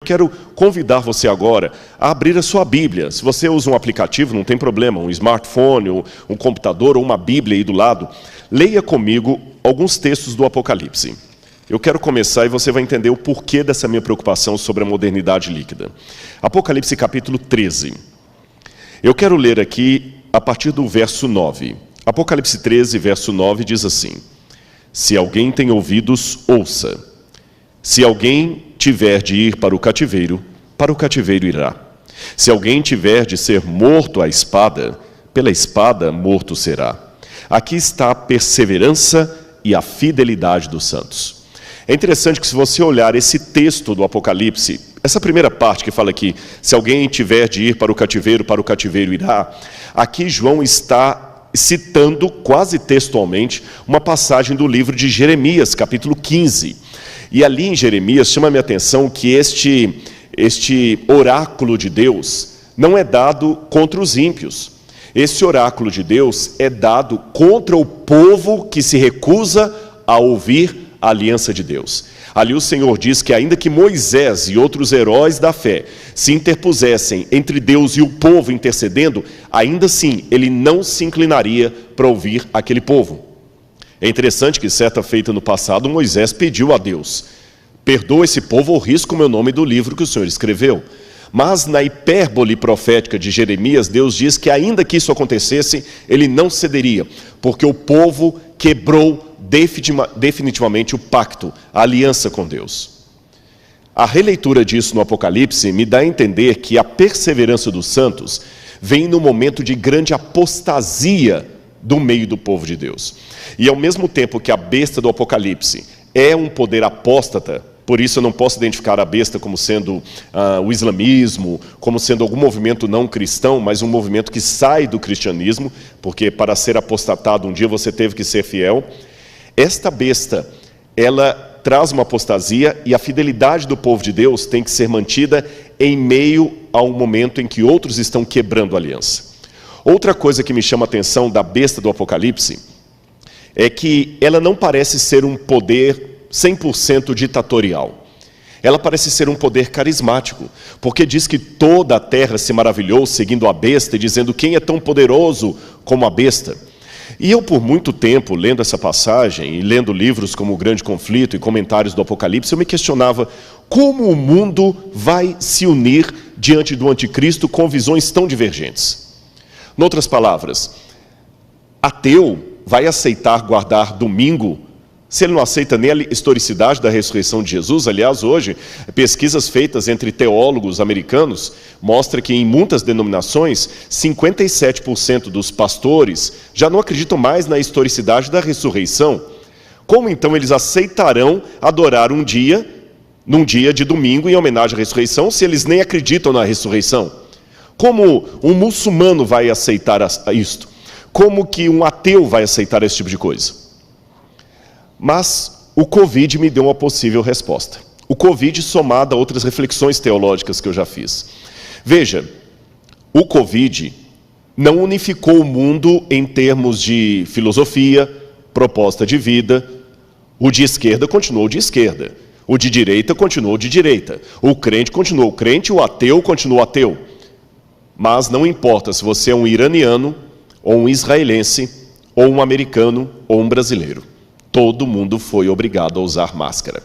quero convidar você agora a abrir a sua Bíblia. Se você usa um aplicativo, não tem problema, um smartphone, um computador ou uma Bíblia aí do lado, leia comigo alguns textos do Apocalipse. Eu quero começar e você vai entender o porquê dessa minha preocupação sobre a modernidade líquida. Apocalipse capítulo 13. Eu quero ler aqui a partir do verso 9. Apocalipse 13, verso 9 diz assim: Se alguém tem ouvidos, ouça. Se alguém tiver de ir para o cativeiro irá. Se alguém tiver de ser morto à espada, pela espada morto será. Aqui está a perseverança e a fidelidade dos santos. É interessante que, se você olhar esse texto do Apocalipse, essa primeira parte que fala aqui, se alguém tiver de ir para o cativeiro irá, aqui João está citando quase textualmente uma passagem do livro de Jeremias, capítulo 15. E ali em Jeremias chama a minha atenção que este oráculo de Deus não é dado contra os ímpios. Esse oráculo de Deus é dado contra o povo que se recusa a ouvir a aliança de Deus. Ali o Senhor diz que ainda que Moisés e outros heróis da fé se interpusessem entre Deus e o povo intercedendo, ainda assim ele não se inclinaria para ouvir aquele povo. É interessante que, certa feita no passado, Moisés pediu a Deus: perdoa esse povo ou risco o meu nome do livro que o Senhor escreveu. Mas na hipérbole profética de Jeremias, Deus diz que ainda que isso acontecesse, ele não cederia, porque o povo quebrou definitivamente o pacto, a aliança com Deus. A releitura disso no Apocalipse me dá a entender que a perseverança dos santos vem no momento de grande apostasia do meio do povo de Deus. E ao mesmo tempo que a besta do Apocalipse é um poder apóstata, por isso eu não posso identificar a besta como sendo o islamismo, como sendo algum movimento não cristão, mas um movimento que sai do cristianismo, porque para ser apostatado um dia você teve que ser fiel. Esta besta, ela traz uma apostasia, e a fidelidade do povo de Deus tem que ser mantida em meio ao momento em que outros estão quebrando a aliança. Outra coisa que me chama a atenção da besta do Apocalipse é que ela não parece ser um poder 100% ditatorial. Ela parece ser um poder carismático, porque diz que toda a terra se maravilhou seguindo a besta e dizendo: quem é tão poderoso como a besta? E eu, por muito tempo, lendo essa passagem e lendo livros como O Grande Conflito e comentários do Apocalipse, eu me questionava como o mundo vai se unir diante do anticristo com visões tão divergentes. Em outras palavras, ateu vai aceitar guardar domingo se ele não aceita nem a historicidade da ressurreição de Jesus? Aliás, hoje, pesquisas feitas entre teólogos americanos mostram que em muitas denominações, 57% dos pastores já não acreditam mais na historicidade da ressurreição. Como então eles aceitarão adorar num dia de domingo em homenagem à ressurreição, se eles nem acreditam na ressurreição? Como um muçulmano vai aceitar isto? Como que um ateu vai aceitar esse tipo de coisa? Mas o Covid me deu uma possível resposta. O Covid somado a outras reflexões teológicas que eu já fiz. Veja, o Covid não unificou o mundo em termos de filosofia, proposta de vida. O de esquerda continuou de esquerda. O de direita continuou de direita. O crente continuou crente, o ateu continuou ateu. Mas não importa se você é um iraniano, ou um israelense, ou um americano, ou um brasileiro. Todo mundo foi obrigado a usar máscara.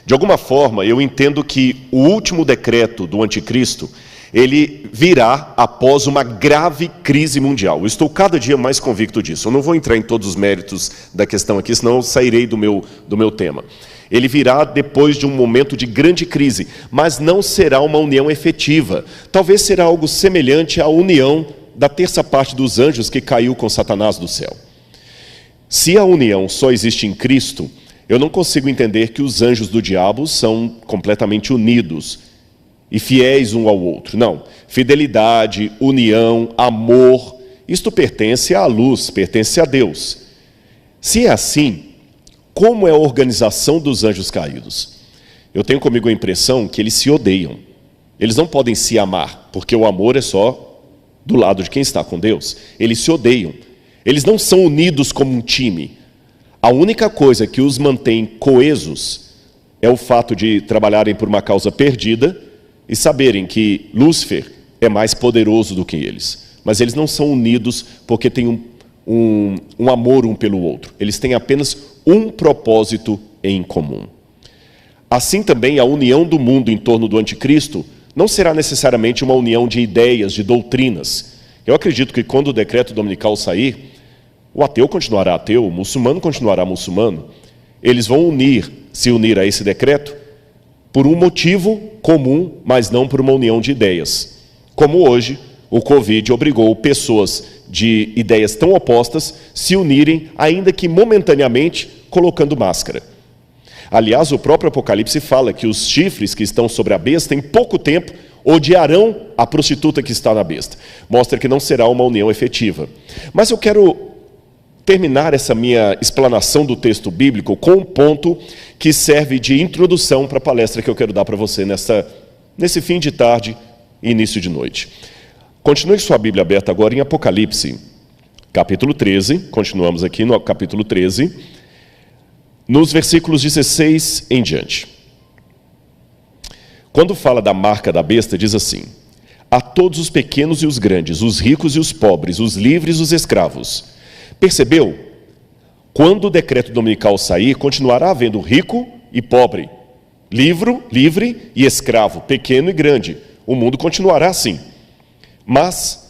De alguma forma, eu entendo que o último decreto do anticristo, ele virá após uma grave crise mundial. Eu estou cada dia mais convicto disso. Eu não vou entrar em todos os méritos da questão aqui, senão eu sairei do meu tema. Ele virá depois de um momento de grande crise, mas não será uma união efetiva. Talvez será algo semelhante à união da terça parte dos anjos que caiu com Satanás do céu. Se a união só existe em Cristo, eu não consigo entender que os anjos do diabo são completamente unidos e fiéis um ao outro. Não. Fidelidade, união, amor, isto pertence à luz, pertence a Deus. Se é assim, como é a organização dos anjos caídos? Eu tenho comigo a impressão que eles se odeiam. Eles não podem se amar, porque o amor é só do lado de quem está com Deus. Eles se odeiam. Eles não são unidos como um time. A única coisa que os mantém coesos é o fato de trabalharem por uma causa perdida e saberem que Lúcifer é mais poderoso do que eles. Mas eles não são unidos porque têm um amor um pelo outro. Eles têm apenas um propósito em comum. Assim também a união do mundo em torno do anticristo não será necessariamente uma união de ideias, de doutrinas. Eu acredito que quando o decreto dominical sair, o ateu continuará ateu, o muçulmano continuará muçulmano. Eles vão se unir a esse decreto por um motivo comum, mas não por uma união de ideias. Como hoje, o Covid obrigou pessoas de ideias tão opostas se unirem, ainda que momentaneamente, colocando máscara. Aliás, o próprio Apocalipse fala que os chifres que estão sobre a besta, em pouco tempo, odiarão a prostituta que está na besta. Mostra que não será uma união efetiva. Mas eu quero terminar essa minha explanação do texto bíblico com um ponto que serve de introdução para a palestra que eu quero dar para você nesse fim de tarde e início de noite. Continue sua Bíblia aberta agora em Apocalipse, capítulo 13, continuamos aqui no capítulo 13, nos versículos 16 em diante. Quando fala da marca da besta, diz assim: a todos os pequenos e os grandes, os ricos e os pobres, os livres e os escravos. Percebeu? Quando o decreto dominical sair, continuará havendo rico e pobre, livre e escravo, pequeno e grande. O mundo continuará assim. Mas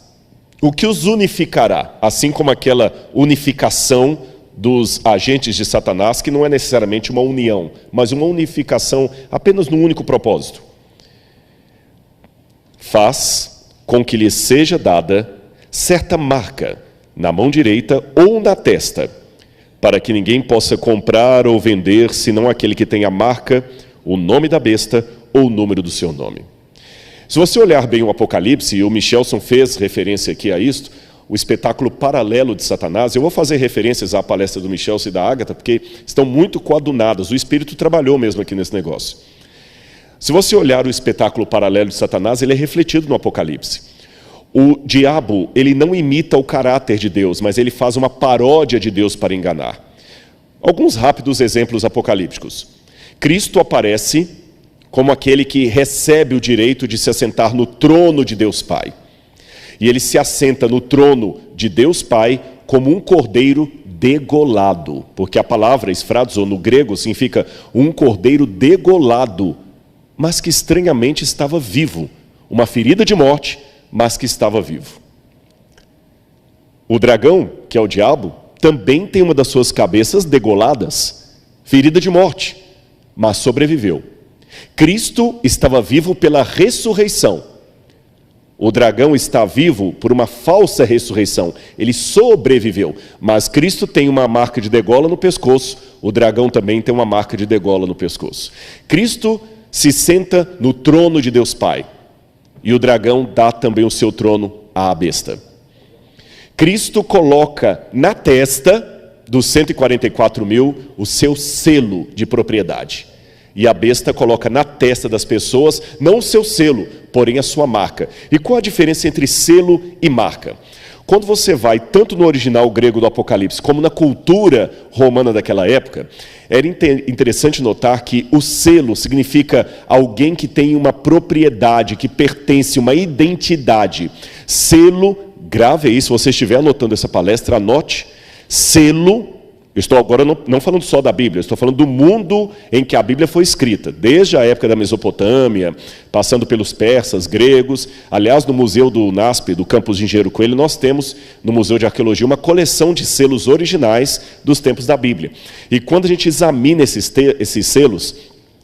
o que os unificará, assim como aquela unificação dos agentes de Satanás, que não é necessariamente uma união, mas uma unificação apenas num único propósito, faz com que lhe seja dada certa marca na mão direita ou na testa, para que ninguém possa comprar ou vender, senão aquele que tem a marca, o nome da besta ou o número do seu nome. Se você olhar bem o Apocalipse, e o Michelson fez referência aqui a isto, o espetáculo paralelo de Satanás, eu vou fazer referências à palestra do Michelson e da Ágata, porque estão muito coadunadas, o Espírito trabalhou mesmo aqui nesse negócio. Se você olhar o espetáculo paralelo de Satanás, ele é refletido no Apocalipse. O diabo, ele não imita o caráter de Deus, mas ele faz uma paródia de Deus para enganar. Alguns rápidos exemplos apocalípticos. Cristo aparece como aquele que recebe o direito de se assentar no trono de Deus Pai. E ele se assenta no trono de Deus Pai como um cordeiro degolado, porque a palavra esfrazo no grego significa um cordeiro degolado, mas que estranhamente estava vivo, uma ferida de morte, mas que estava vivo. O dragão, que é o diabo, também tem uma das suas cabeças degoladas, ferida de morte, mas sobreviveu. Cristo estava vivo pela ressurreição. O dragão está vivo por uma falsa ressurreição. Ele sobreviveu, mas Cristo tem uma marca de degola no pescoço, o dragão também tem uma marca de degola no pescoço. Cristo se senta no trono de Deus Pai, e o dragão dá também o seu trono à besta. Cristo coloca na testa dos 144 mil o seu selo de propriedade. E a besta coloca na testa das pessoas, não o seu selo, porém a sua marca. E qual a diferença entre selo e marca? Quando você vai tanto no original grego do Apocalipse, como na cultura romana daquela época, era interessante notar que o selo significa alguém que tem uma propriedade, que pertence, uma identidade. Selo, grave aí, se você estiver anotando essa palestra, anote, selo. Eu estou agora não falando só da Bíblia, eu estou falando do mundo em que a Bíblia foi escrita, desde a época da Mesopotâmia, passando pelos persas, gregos. Aliás, no Museu do NASP, do campus de Engenheiro Coelho, nós temos, no Museu de Arqueologia, uma coleção de selos originais dos tempos da Bíblia. E quando a gente examina esses selos,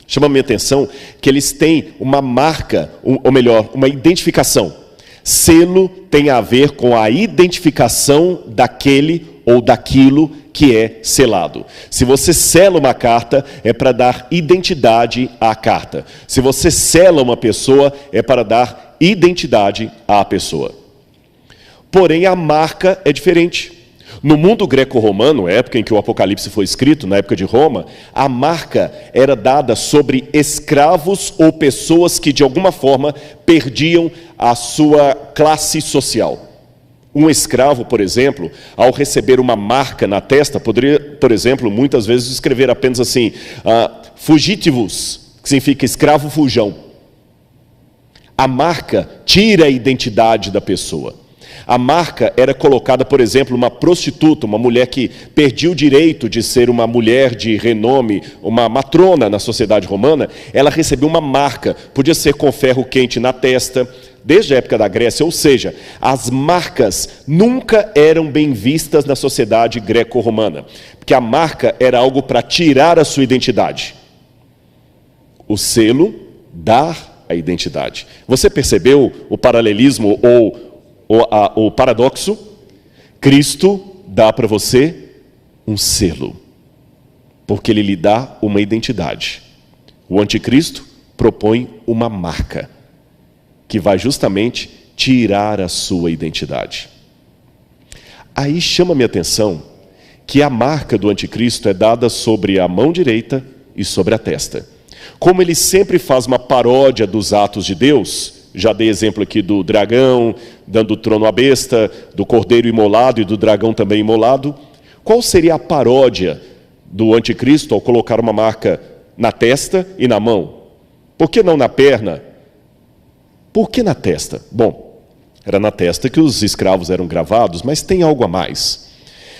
chama a minha atenção que eles têm uma marca, ou melhor, uma identificação. Selo tem a ver com a identificação daquele ou daquilo que é selado. Se você sela uma carta, é para dar identidade à carta. Se você sela uma pessoa, é para dar identidade à pessoa. Porém, a marca é diferente. No mundo greco-romano, época em que o Apocalipse foi escrito, na época de Roma, a marca era dada sobre escravos ou pessoas que, de alguma forma, perdiam a sua classe social. Um escravo, por exemplo, ao receber uma marca na testa, poderia, por exemplo, muitas vezes escrever apenas assim, fugitivus, que significa escravo fujão. A marca tira a identidade da pessoa. A marca era colocada, por exemplo, uma prostituta, uma mulher que perdia o direito de ser uma mulher de renome, uma matrona na sociedade romana, ela recebeu uma marca, podia ser com ferro quente na testa, desde a época da Grécia, ou seja, as marcas nunca eram bem vistas na sociedade greco-romana, porque a marca era algo para tirar a sua identidade. O selo dá a identidade. Você percebeu o paralelismo ou o paradoxo? Cristo dá para você um selo, porque ele lhe dá uma identidade. O anticristo propõe uma marca, que vai justamente tirar a sua identidade. Aí chama minha atenção que a marca do anticristo é dada sobre a mão direita e sobre a testa. Como ele sempre faz uma paródia dos atos de Deus, já dei exemplo aqui do dragão, dando o trono à besta, do cordeiro imolado e do dragão também imolado. Qual seria a paródia do anticristo ao colocar uma marca na testa e na mão? Por que não na perna? Por que na testa? Bom, era na testa que os escravos eram gravados, mas tem algo a mais.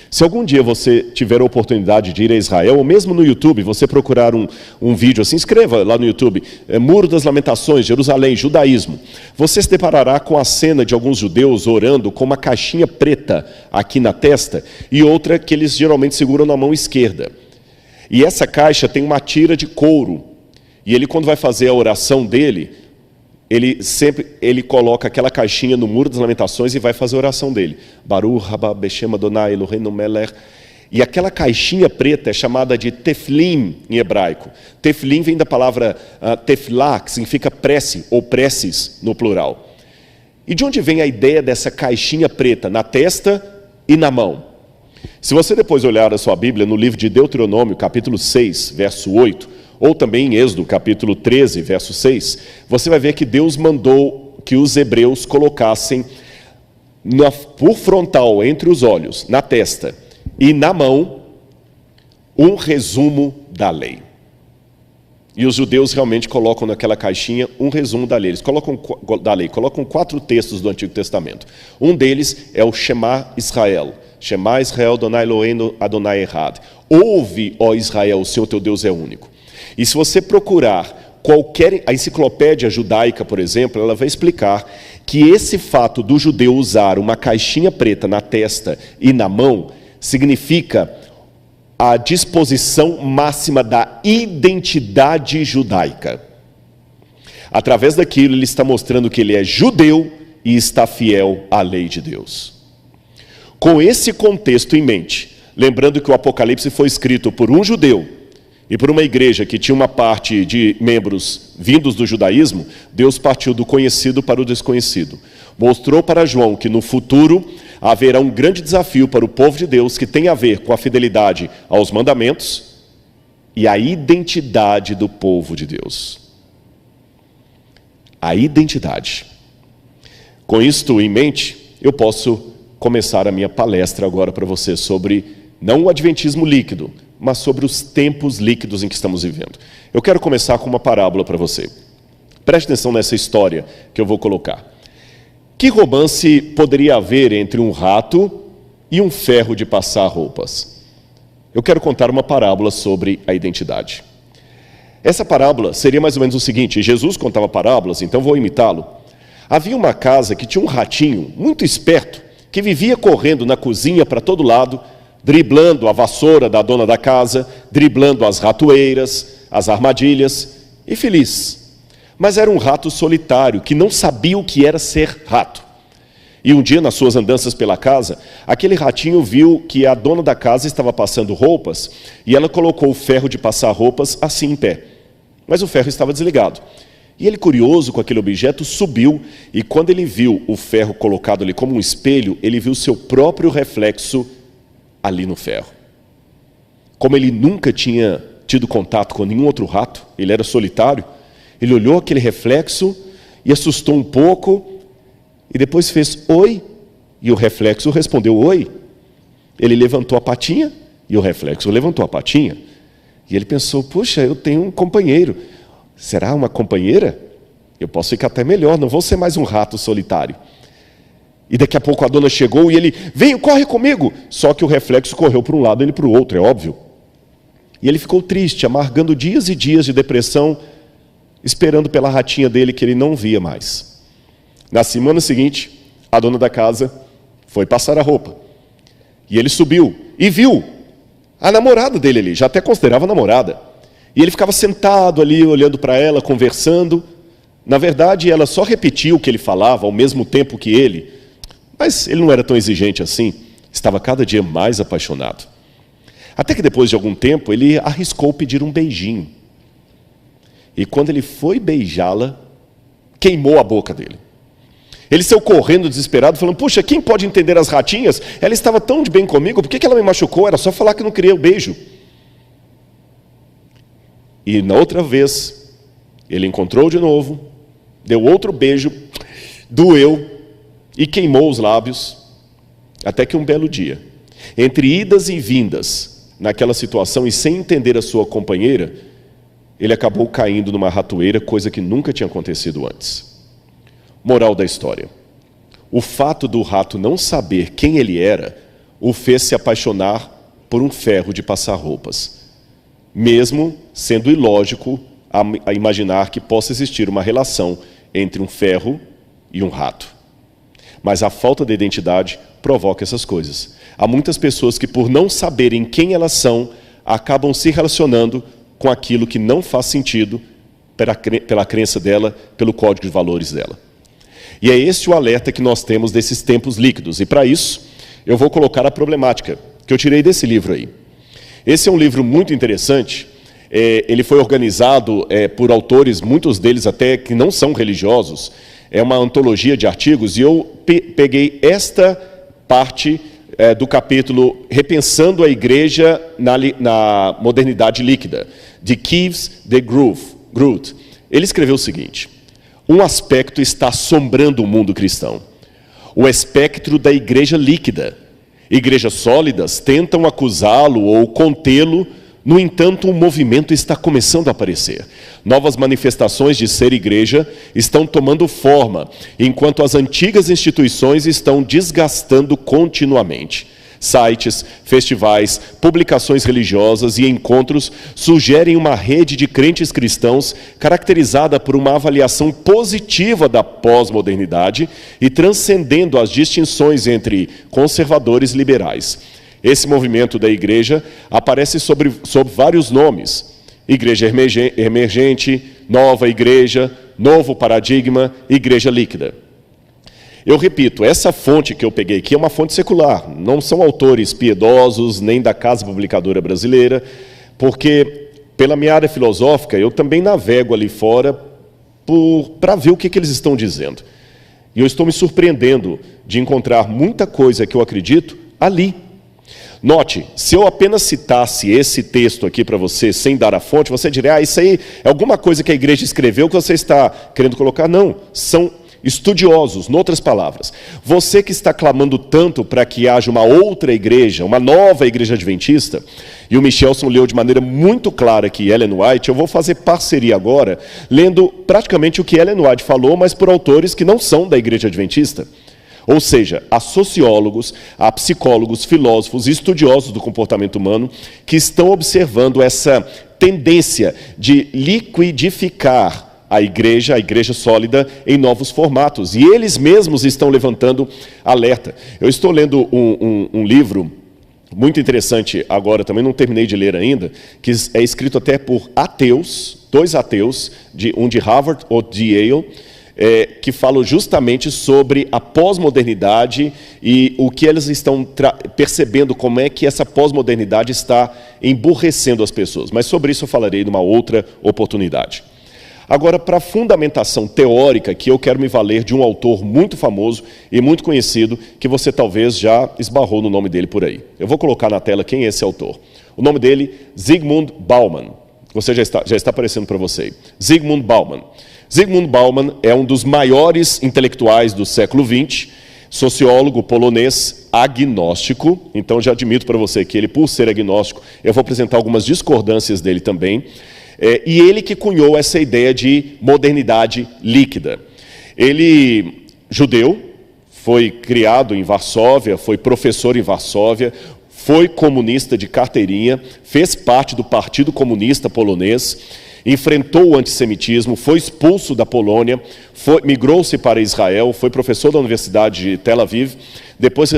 Se algum dia você tiver a oportunidade de ir a Israel, ou mesmo no YouTube, você procurar um vídeo assim, escreva lá no YouTube, Muro das Lamentações, Jerusalém, Judaísmo. Você se deparará com a cena de alguns judeus orando com uma caixinha preta aqui na testa e outra que eles geralmente seguram na mão esquerda. E essa caixa tem uma tira de couro. E ele, quando vai fazer a oração dele, ele coloca aquela caixinha no Muro das Lamentações e vai fazer a oração dele. Baruch haba beshem Adonai Eloheinu melech. E aquela caixinha preta é chamada de teflim em hebraico. Teflim vem da palavra tefilá, que significa prece ou preces no plural. E de onde vem a ideia dessa caixinha preta na testa e na mão? Se você depois olhar a sua Bíblia no livro de Deuteronômio, capítulo 6, verso 8, ou também em Êxodo, capítulo 13, verso 6, você vai ver que Deus mandou que os hebreus colocassem por frontal, entre os olhos, na testa e na mão, um resumo da lei. E os judeus realmente colocam naquela caixinha um resumo da lei. Eles colocam 4 textos do Antigo Testamento. Um deles é o Shema Israel. Shema Israel, Adonai Eloheinu, Adonai Echad. Ouve, ó Israel, o Senhor teu Deus é único. E se você procurar a enciclopédia judaica, por exemplo, ela vai explicar que esse fato do judeu usar uma caixinha preta na testa e na mão significa a disposição máxima da identidade judaica. Através daquilo, ele está mostrando que ele é judeu e está fiel à lei de Deus. Com esse contexto em mente, lembrando que o Apocalipse foi escrito por um judeu e por uma igreja que tinha uma parte de membros vindos do judaísmo, Deus partiu do conhecido para o desconhecido. Mostrou para João que no futuro haverá um grande desafio para o povo de Deus que tem a ver com a fidelidade aos mandamentos e a identidade do povo de Deus. A identidade. Com isto em mente, eu posso começar a minha palestra agora para você sobre, não o adventismo líquido, mas sobre os tempos líquidos em que estamos vivendo. Eu quero começar com uma parábola para você. Preste atenção nessa história que eu vou colocar. Que romance poderia haver entre um rato e um ferro de passar roupas? Eu quero contar uma parábola sobre a identidade. Essa parábola seria mais ou menos o seguinte: Jesus contava parábolas, então vou imitá-lo. Havia uma casa que tinha um ratinho muito esperto, que vivia correndo na cozinha para todo lado, driblando a vassoura da dona da casa, driblando as ratoeiras, as armadilhas, e feliz. Mas era um rato solitário, que não sabia o que era ser rato. E um dia, nas suas andanças pela casa, aquele ratinho viu que a dona da casa estava passando roupas, e ela colocou o ferro de passar roupas assim em pé. Mas o ferro estava desligado. E ele, curioso com aquele objeto, subiu, e quando ele viu o ferro colocado ali como um espelho, ele viu seu próprio reflexo ali no ferro. Como ele nunca tinha tido contato com nenhum outro rato, ele era solitário, ele olhou aquele reflexo e assustou um pouco, e depois fez oi, E o reflexo respondeu, oi. Ele levantou a patinha e o reflexo levantou a patinha. E ele pensou, puxa, eu tenho um companheiro. Será uma companheira? Eu posso ficar até melhor, não vou ser mais um rato solitário. E daqui a pouco a dona chegou e ele, vem, corre comigo. Só que o reflexo correu para um lado e ele para o outro, é óbvio. E ele ficou triste, amargando dias e dias de depressão, esperando pela ratinha dele que ele não via mais. Na semana seguinte, a dona da casa foi passar a roupa. E ele subiu e viu a namorada dele ali, já até considerava namorada. E ele ficava sentado ali, olhando para ela, conversando. Na verdade, ela só repetia o que ele falava ao mesmo tempo que ele. Mas ele não era tão exigente assim, estava cada dia mais apaixonado. Até que depois de algum tempo, ele arriscou pedir um beijinho. E quando ele foi beijá-la, queimou a boca dele. Ele saiu correndo, desesperado, falando, puxa, quem pode entender as ratinhas? Ela estava tão de bem comigo, por que ela me machucou? Era só falar que não queria o beijo. E na outra vez, ele encontrou de novo, deu outro beijo, doeu, e queimou os lábios, até que um belo dia, entre idas e vindas, naquela situação e sem entender a sua companheira, ele acabou caindo numa ratoeira, coisa que nunca tinha acontecido antes. Moral da história. O fato do rato não saber quem ele era, o fez se apaixonar por um ferro de passar roupas, mesmo sendo ilógico a imaginar que possa existir uma relação entre um ferro e um rato. Mas a falta de identidade provoca essas coisas. Há muitas pessoas que, por não saberem quem elas são, acabam se relacionando com aquilo que não faz sentido pela crença dela, pelo código de valores dela. E é esse o alerta que nós temos desses tempos líquidos. E para isso, eu vou colocar a problemática que eu tirei desse livro aí. Esse é um livro muito interessante. Ele foi organizado por autores, muitos deles até que não são religiosos. É uma antologia de artigos, e eu peguei esta parte do capítulo Repensando a Igreja na Modernidade Líquida, de Keyes de Groot. Ele escreveu o seguinte, um aspecto está assombrando o mundo cristão, o espectro da igreja líquida. Igrejas sólidas tentam acusá-lo ou contê-lo. No entanto, um movimento está começando a aparecer. Novas manifestações de ser igreja estão tomando forma, enquanto as antigas instituições estão desgastando continuamente. Sites, festivais, publicações religiosas e encontros sugerem uma rede de crentes cristãos caracterizada por uma avaliação positiva da pós-modernidade e transcendendo as distinções entre conservadores e liberais. Esse movimento da igreja aparece sob vários nomes. Igreja emergente, nova igreja, novo paradigma, igreja líquida. Eu repito, essa fonte que eu peguei aqui é uma fonte secular. Não são autores piedosos, nem da Casa Publicadora Brasileira, porque pela minha área filosófica eu também navego ali fora para ver o que eles estão dizendo. E eu estou me surpreendendo de encontrar muita coisa que eu acredito ali. Note, se eu apenas citasse esse texto aqui para você, sem dar a fonte, você diria, isso aí é alguma coisa que a igreja escreveu que você está querendo colocar. Não, são estudiosos, em outras palavras. Você que está clamando tanto para que haja uma outra igreja, uma nova igreja adventista, e o Michelson leu de maneira muito clara aqui Ellen White, eu vou fazer parceria agora, lendo praticamente o que Ellen White falou, mas por autores que não são da igreja adventista. Ou seja, há sociólogos, há psicólogos, filósofos e estudiosos do comportamento humano que estão observando essa tendência de liquidificar a igreja sólida, em novos formatos. E eles mesmos estão levantando alerta. Eu estou lendo um livro muito interessante agora, também não terminei de ler ainda, que é escrito até por ateus, dois ateus, um de Harvard, outro de Yale, que falam justamente sobre a pós-modernidade e o que eles estão percebendo, como é que essa pós-modernidade está emburrecendo as pessoas. Mas sobre isso eu falarei numa outra oportunidade. Agora, para a fundamentação teórica, que eu quero me valer de um autor muito famoso e muito conhecido, que você talvez já esbarrou no nome dele por aí. Eu vou colocar na tela quem é esse autor. O nome dele, Zygmunt Bauman. Você já está aparecendo para você. Zygmunt Bauman. Zygmunt Bauman é um dos maiores intelectuais do século XX, sociólogo polonês agnóstico. Então já admito para você que ele, por ser agnóstico, eu vou apresentar algumas discordâncias dele também. E ele que cunhou essa ideia de modernidade líquida. Ele, judeu, foi criado em Varsóvia, foi professor em Varsóvia, foi comunista de carteirinha, fez parte do Partido Comunista Polonês, enfrentou o antissemitismo, foi expulso da Polônia, migrou-se para Israel, foi professor da Universidade de Tel Aviv, depois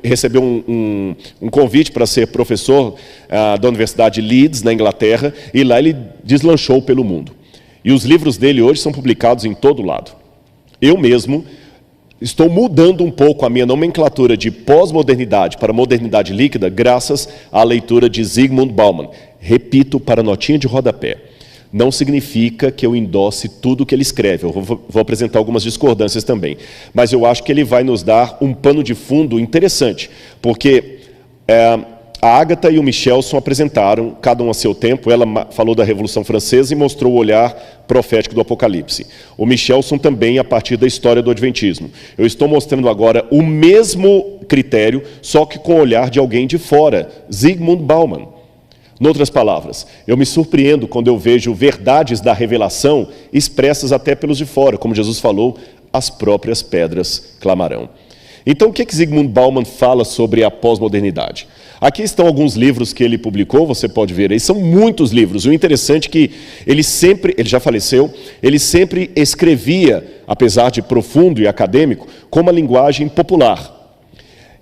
recebeu um convite para ser professor da Universidade de Leeds, na Inglaterra, e lá ele deslanchou pelo mundo. E os livros dele hoje são publicados em todo lado. Eu mesmo estou mudando um pouco a minha nomenclatura de pós-modernidade para modernidade líquida graças à leitura de Zygmunt Bauman. Repito, para notinha de rodapé. Não significa que eu endosse tudo o que ele escreve. Eu vou apresentar algumas discordâncias também. Mas eu acho que ele vai nos dar um pano de fundo interessante, porque a Agatha e o Michelson apresentaram, cada um a seu tempo. Ela falou da Revolução Francesa e mostrou o olhar profético do Apocalipse. O Michelson também a partir da história do Adventismo. Eu estou mostrando agora o mesmo critério, só que com o olhar de alguém de fora, Zygmunt Bauman. Noutras palavras, eu me surpreendo quando eu vejo verdades da revelação expressas até pelos de fora, como Jesus falou, as próprias pedras clamarão. Então, o que Zygmunt Bauman fala sobre a pós-modernidade? Aqui estão alguns livros que ele publicou, você pode ver aí, são muitos livros. O interessante é que ele já faleceu, ele sempre escrevia, apesar de profundo e acadêmico, com uma linguagem popular.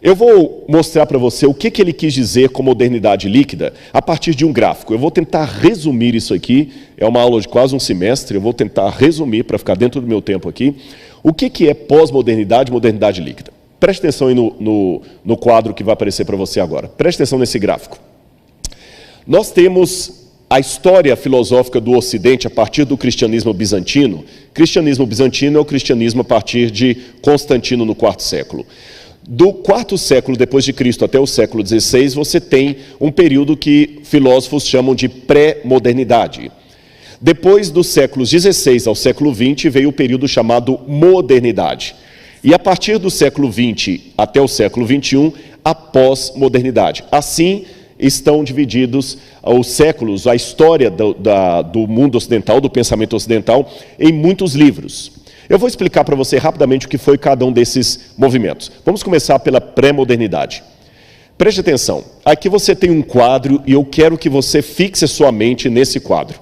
Eu vou mostrar para você o que ele quis dizer com modernidade líquida a partir de um gráfico. Eu vou tentar resumir isso aqui, é uma aula de quase um semestre, eu vou tentar resumir para ficar dentro do meu tempo aqui. O que é pós-modernidade e modernidade líquida? Preste atenção aí no quadro que vai aparecer para você agora. Preste atenção nesse gráfico. Nós temos a história filosófica do Ocidente a partir do cristianismo bizantino. Cristianismo bizantino é o cristianismo a partir de Constantino no IV século. Do quarto século depois de Cristo até o século XVI, você tem um período que filósofos chamam de pré-modernidade. Depois dos séculos XVI ao século XX veio o período chamado modernidade. E a partir do século XX até o século XXI, a pós-modernidade. Assim estão divididos os séculos, a história do mundo ocidental, do pensamento ocidental, em muitos livros. Eu vou explicar para você rapidamente o que foi cada um desses movimentos. Vamos começar pela pré-modernidade. Preste atenção, aqui você tem um quadro e eu quero que você fixe a sua mente nesse quadro.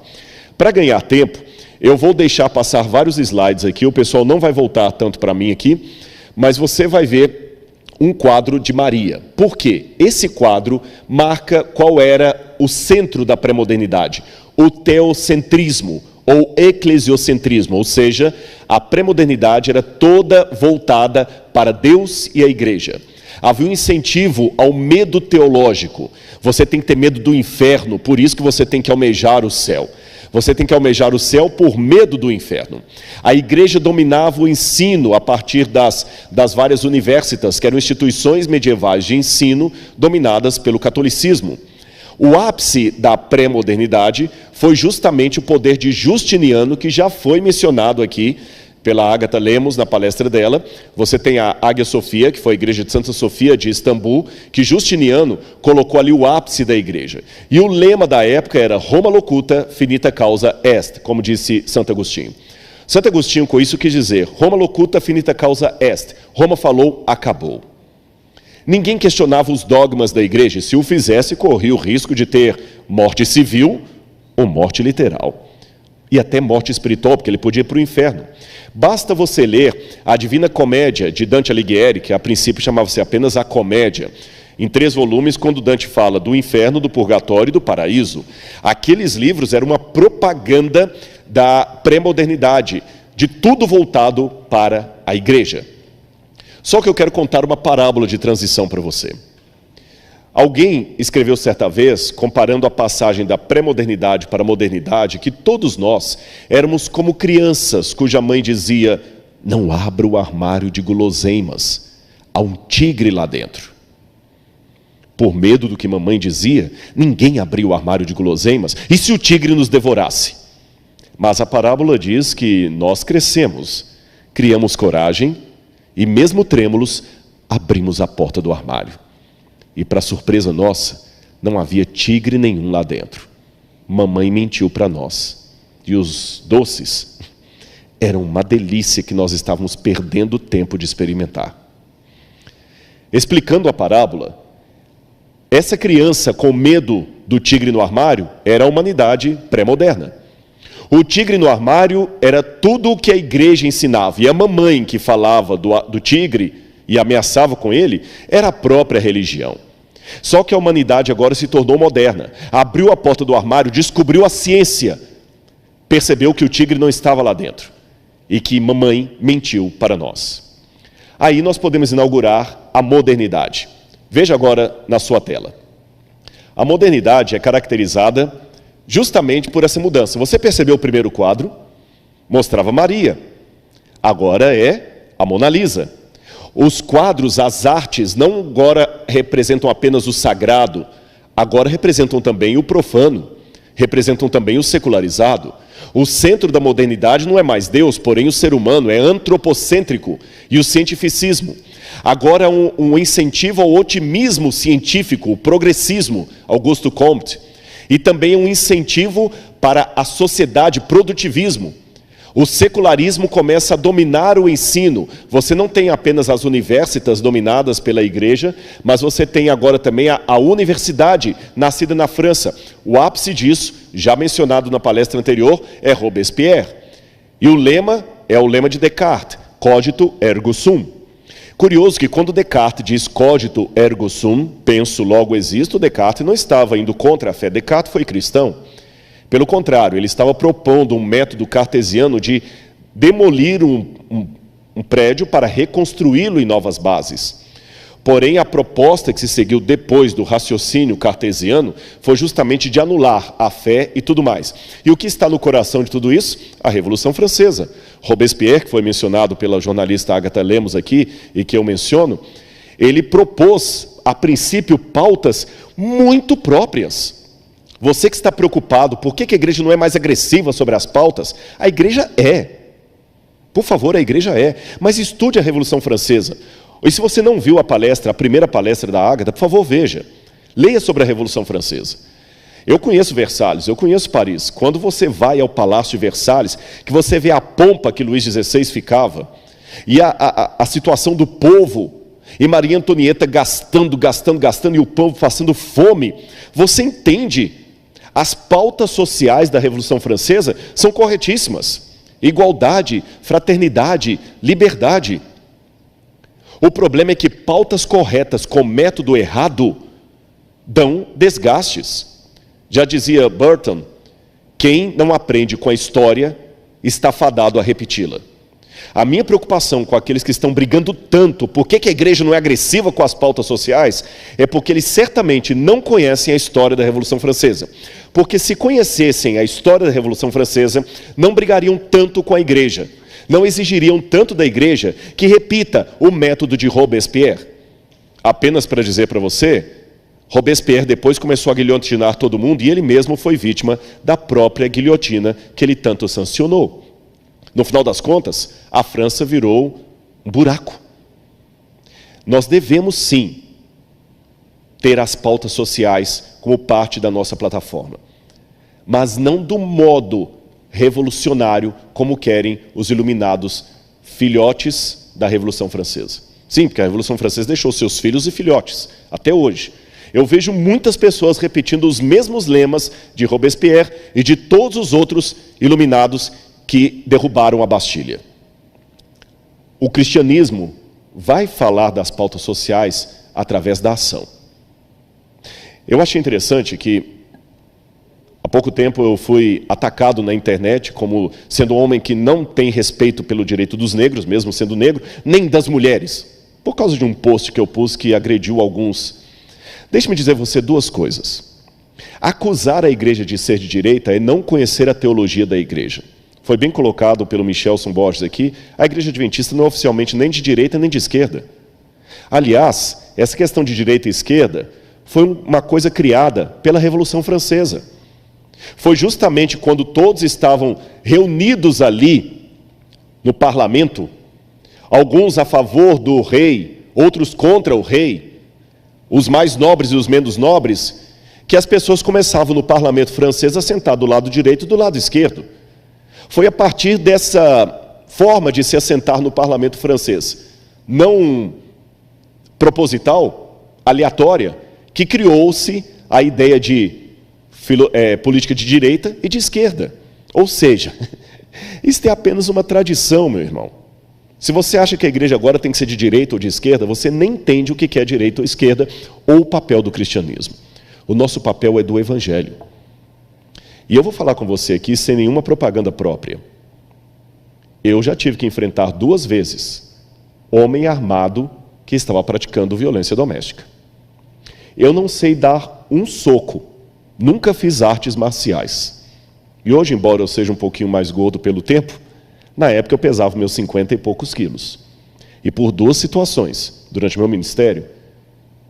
Para ganhar tempo, eu vou deixar passar vários slides aqui, o pessoal não vai voltar tanto para mim aqui, mas você vai ver um quadro de Maria. Por quê? Esse quadro marca qual era o centro da pré-modernidade, o teocentrismo, ou eclesiocentrismo, ou seja, a pré-modernidade era toda voltada para Deus e a igreja. Havia um incentivo ao medo teológico. Você tem que ter medo do inferno, por isso que você tem que almejar o céu. Você tem que almejar o céu por medo do inferno. A igreja dominava o ensino a partir das várias universitas, que eram instituições medievais de ensino dominadas pelo catolicismo. O ápice da pré-modernidade foi justamente o poder de Justiniano, que já foi mencionado aqui pela Agatha Lemos na palestra dela. Você tem a Ágia Sofia, que foi a igreja de Santa Sofia de Istambul, que Justiniano colocou ali o ápice da igreja. E o lema da época era Roma locuta, finita causa est, como disse Santo Agostinho. Santo Agostinho com isso quis dizer, Roma locuta, finita causa est. Roma falou, acabou. Ninguém questionava os dogmas da igreja. Se o fizesse, corria o risco de ter morte civil ou morte literal. E até morte espiritual, porque ele podia ir para o inferno. Basta você ler a Divina Comédia de Dante Alighieri, que a princípio chamava-se apenas a Comédia, em 3 volumes, quando Dante fala do inferno, do purgatório e do paraíso. Aqueles livros eram uma propaganda da pré-modernidade, de tudo voltado para a igreja. Só que eu quero contar uma parábola de transição para você. Alguém escreveu certa vez, comparando a passagem da pré-modernidade para a modernidade, que todos nós éramos como crianças cuja mãe dizia, não abra o armário de guloseimas, há um tigre lá dentro. Por medo do que mamãe dizia, ninguém abriu o armário de guloseimas, e se o tigre nos devorasse? Mas a parábola diz que nós crescemos, criamos coragem, e mesmo trêmulos, abrimos a porta do armário. E para surpresa nossa, não havia tigre nenhum lá dentro. Mamãe mentiu para nós. E os doces eram uma delícia que nós estávamos perdendo tempo de experimentar. Explicando a parábola, essa criança com medo do tigre no armário era a humanidade pré-moderna. O tigre no armário era tudo o que a igreja ensinava. E a mamãe que falava do tigre e ameaçava com ele era a própria religião. Só que a humanidade agora se tornou moderna. Abriu a porta do armário, descobriu a ciência. Percebeu que o tigre não estava lá dentro. E que mamãe mentiu para nós. Aí nós podemos inaugurar a modernidade. Veja agora na sua tela. A modernidade é caracterizada justamente por essa mudança. Você percebeu o primeiro quadro? Mostrava Maria. Agora é a Mona Lisa. Os quadros, as artes, não agora representam apenas o sagrado, agora representam também o profano, representam também o secularizado. O centro da modernidade não é mais Deus, porém o ser humano é antropocêntrico e o cientificismo. Agora um incentivo ao otimismo científico, o progressismo, Augusto Comte, e também um incentivo para a sociedade, produtivismo. O secularismo começa a dominar o ensino. Você não tem apenas as universidades dominadas pela igreja, mas você tem agora também a universidade, nascida na França. O ápice disso, já mencionado na palestra anterior, é Robespierre. E o lema é o lema de Descartes, cogito ergo sum. Curioso que quando Descartes diz cogito ergo sum, penso logo existo, Descartes não estava indo contra a fé. Descartes foi cristão. Pelo contrário, ele estava propondo um método cartesiano de demolir um prédio para reconstruí-lo em novas bases. Porém, a proposta que se seguiu depois do raciocínio cartesiano foi justamente de anular a fé e tudo mais. E o que está no coração de tudo isso? A Revolução Francesa. Robespierre, que foi mencionado pela jornalista Agatha Lemos aqui, e que eu menciono, ele propôs, a princípio, pautas muito próprias. Você que está preocupado, por que a igreja não é mais agressiva sobre as pautas? A igreja é. Por favor, a igreja é. Mas estude a Revolução Francesa. E se você não viu a palestra, a primeira palestra da Ágata, por favor, veja. Leia sobre a Revolução Francesa. Eu conheço Versalhes, eu conheço Paris. Quando você vai ao Palácio de Versalhes, que você vê a pompa que Luís XVI ficava, e a situação do povo, e Maria Antonieta gastando, e o povo passando fome, você entende. As pautas sociais da Revolução Francesa são corretíssimas. Igualdade, fraternidade, liberdade. O problema é que pautas corretas com método errado dão desgastes. Já dizia Burton, quem não aprende com a história está fadado a repeti-la. A minha preocupação com aqueles que estão brigando tanto, por que a igreja não é agressiva com as pautas sociais, é porque eles certamente não conhecem a história da Revolução Francesa. Porque se conhecessem a história da Revolução Francesa, não brigariam tanto com a igreja, não exigiriam tanto da igreja que repita o método de Robespierre. Apenas para dizer para você, Robespierre depois começou a guilhotinar todo mundo e ele mesmo foi vítima da própria guilhotina que ele tanto sancionou. No final das contas, a França virou um buraco. Nós devemos, sim, ter as pautas sociais como parte da nossa plataforma, mas não do modo revolucionário como querem os iluminados filhotes da Revolução Francesa. Sim, porque a Revolução Francesa deixou seus filhos e filhotes, até hoje. Eu vejo muitas pessoas repetindo os mesmos lemas de Robespierre e de todos os outros iluminados que derrubaram a Bastilha. O cristianismo vai falar das pautas sociais através da ação. Eu achei interessante que, há pouco tempo eu fui atacado na internet como sendo um homem que não tem respeito pelo direito dos negros, mesmo sendo negro, nem das mulheres, por causa de um post que eu pus que agrediu alguns. Deixe-me dizer a você duas coisas. Acusar a igreja de ser de direita é não conhecer a teologia da igreja. Foi bem colocado pelo Michelson Borges aqui, a igreja adventista não é oficialmente nem de direita nem de esquerda. Aliás, essa questão de direita e esquerda foi uma coisa criada pela Revolução Francesa. Foi justamente quando todos estavam reunidos ali no parlamento, alguns a favor do rei, outros contra o rei, os mais nobres e os menos nobres, que as pessoas começavam no parlamento francês a sentar do lado direito e do lado esquerdo. Foi a partir dessa forma de se assentar no parlamento francês, não proposital, aleatória, que criou-se a ideia de política de direita e de esquerda. Ou seja, isso é apenas uma tradição, meu irmão. Se você acha que a igreja agora tem que ser de direita ou de esquerda, você nem entende o que é direita ou esquerda ou o papel do cristianismo. O nosso papel é do evangelho. E eu vou falar com você aqui sem nenhuma propaganda própria. Eu já tive que enfrentar 2 vezes homem armado que estava praticando violência doméstica. Eu não sei dar um soco, nunca fiz artes marciais. E hoje, embora eu seja um pouquinho mais gordo pelo tempo, na época eu pesava meus 50 e poucos quilos. E por 2 situações, durante meu ministério,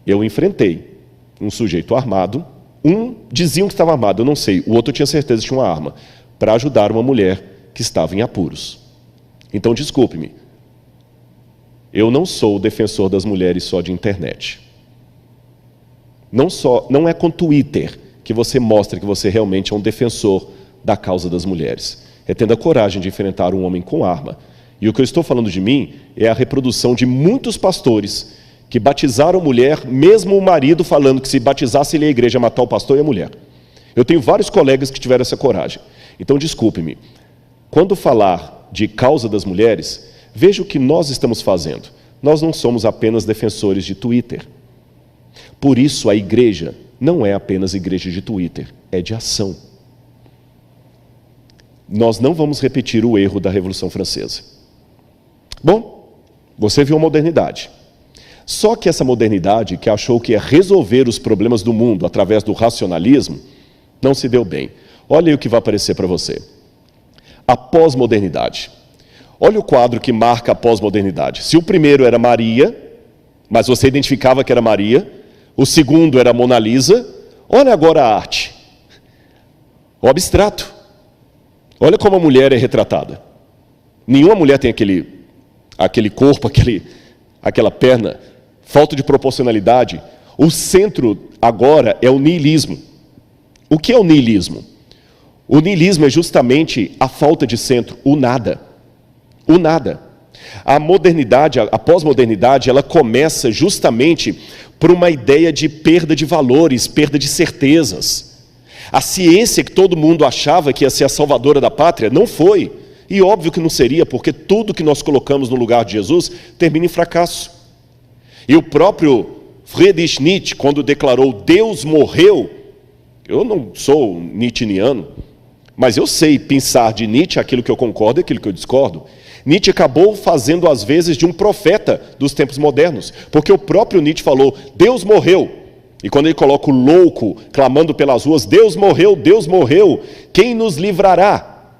eu enfrentei um sujeito armado. Um diziam que estava armado, eu não sei. O outro tinha certeza que tinha uma arma, para ajudar uma mulher que estava em apuros. Então, desculpe-me, eu não sou o defensor das mulheres só de internet. Não é com Twitter que você mostra que você realmente é um defensor da causa das mulheres. É tendo a coragem de enfrentar um homem com arma. E o que eu estou falando de mim é a reprodução de muitos pastores que batizaram mulher, mesmo o marido falando que se batizasse ele a igreja ia matar o pastor e a mulher. Eu tenho vários colegas que tiveram essa coragem. Então, desculpe-me, quando falar de causa das mulheres, veja o que nós estamos fazendo. Nós não somos apenas defensores de Twitter. Por isso, a igreja não é apenas igreja de Twitter, é de ação. Nós não vamos repetir o erro da Revolução Francesa. Bom, você viu a modernidade. Só que essa modernidade, que achou que ia resolver os problemas do mundo através do racionalismo, não se deu bem. Olha aí o que vai aparecer para você. A pós-modernidade. Olha o quadro que marca a pós-modernidade. Se o primeiro era Maria, mas você identificava que era Maria, o segundo era Mona Lisa, olha agora a arte. O abstrato. Olha como a mulher é retratada. Nenhuma mulher tem aquele corpo, aquela perna, falta de proporcionalidade. O centro agora é o niilismo. O que é o niilismo? O niilismo é justamente a falta de centro, o nada. O nada. A modernidade, a pós-modernidade, ela começa justamente por uma ideia de perda de valores, perda de certezas. A ciência que todo mundo achava que ia ser a salvadora da pátria, não foi. E óbvio que não seria, porque tudo que nós colocamos no lugar de Jesus termina em fracasso. E o próprio Friedrich Nietzsche, quando declarou Deus morreu, eu não sou nietzscheano, mas eu sei pensar de Nietzsche aquilo que eu concordo e aquilo que eu discordo. Nietzsche acabou fazendo às vezes de um profeta dos tempos modernos, porque o próprio Nietzsche falou, Deus morreu. E quando ele coloca o louco clamando pelas ruas, Deus morreu, quem nos livrará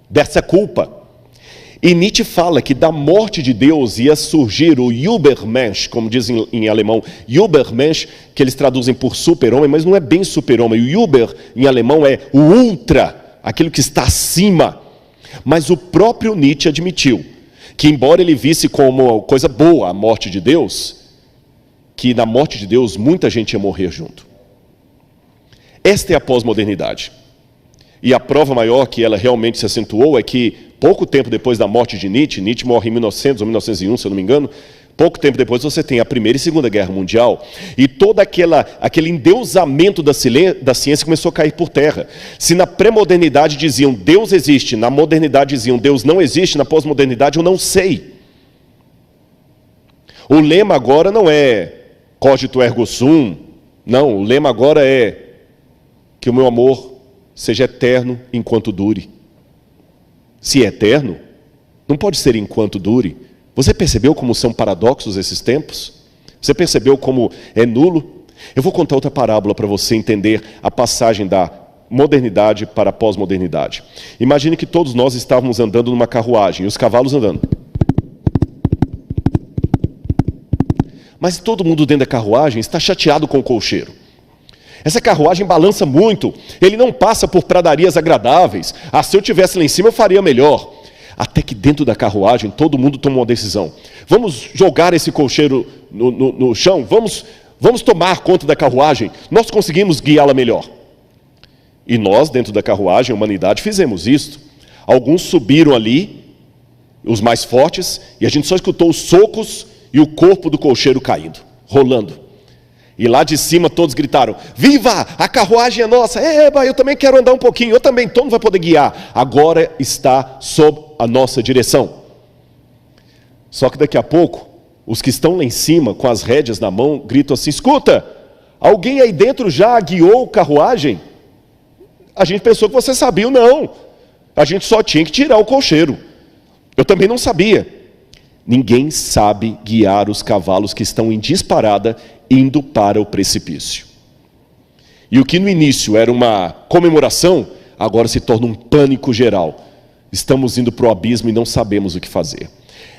dessa culpa? E Nietzsche fala que da morte de Deus ia surgir o Übermensch, como dizem em alemão, Übermensch, que eles traduzem por super-homem, mas não é bem super-homem. O Über, em alemão, é o ultra, aquilo que está acima. Mas o próprio Nietzsche admitiu que, embora ele visse como coisa boa a morte de Deus, que na morte de Deus muita gente ia morrer junto. Esta é a pós-modernidade. E a prova maior que ela realmente se acentuou é que, pouco tempo depois da morte de Nietzsche, Nietzsche morre em 1900 ou 1901, se eu não me engano, pouco tempo depois você tem a Primeira e Segunda Guerra Mundial, e todo aquele endeusamento da ciência começou a cair por terra. Se na pré-modernidade diziam Deus existe, na modernidade diziam Deus não existe, na pós-modernidade eu não sei. O lema agora não é cogito ergo sum, não, o lema agora é que o meu amor seja eterno enquanto dure. Se é eterno, não pode ser enquanto dure. Você percebeu como são paradoxos esses tempos? Você percebeu como é nulo? Eu vou contar outra parábola para você entender a passagem da modernidade para a pós-modernidade. Imagine que todos nós estávamos andando numa carruagem, e os cavalos andando. Mas todo mundo dentro da carruagem está chateado com o cocheiro. Essa carruagem balança muito, ele não passa por pradarias agradáveis. Se eu estivesse lá em cima eu faria melhor. Até que dentro da carruagem todo mundo tomou uma decisão. Vamos jogar esse colcheiro no chão? Vamos tomar conta da carruagem? Nós conseguimos guiá-la melhor. E nós, dentro da carruagem, a humanidade, fizemos isso. Alguns subiram ali, os mais fortes, e a gente só escutou os socos e o corpo do colcheiro caindo, rolando. E lá de cima todos gritaram: viva, a carruagem é nossa. Eba, eu também quero andar um pouquinho, eu também, todo mundo vai poder guiar. Agora está sob a nossa direção. Só que daqui a pouco, os que estão lá em cima, com as rédeas na mão, gritam assim: escuta, alguém aí dentro já guiou a carruagem? A gente pensou que você sabia. Não, a gente só tinha que tirar o colcheiro. Eu também não sabia. Ninguém sabe guiar os cavalos que estão em disparada indo para o precipício. E o que no início era uma comemoração, agora se torna um pânico geral. Estamos indo para o abismo e não sabemos o que fazer.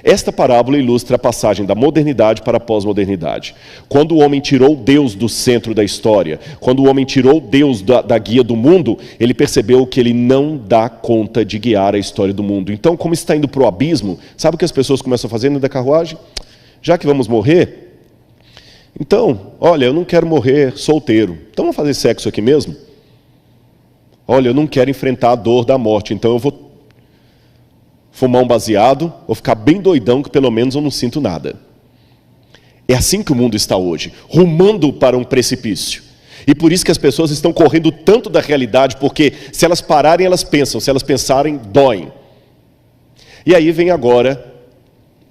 Esta parábola ilustra a passagem da modernidade para a pós-modernidade. Quando o homem tirou Deus do centro da história, quando o homem tirou Deus da guia do mundo, ele percebeu que ele não dá conta de guiar a história do mundo. Então, como está indo para o abismo, sabe o que as pessoas começam a fazer dentro da carruagem? Já que vamos morrer, então, olha, eu não quero morrer solteiro, então vamos fazer sexo aqui mesmo? Olha, eu não quero enfrentar a dor da morte, então eu vou fumar um baseado, ou ficar bem doidão, que pelo menos eu não sinto nada. É assim que o mundo está hoje, rumando para um precipício. E por isso que as pessoas estão correndo tanto da realidade, porque se elas pararem, elas pensam, se elas pensarem, doem. E aí vem agora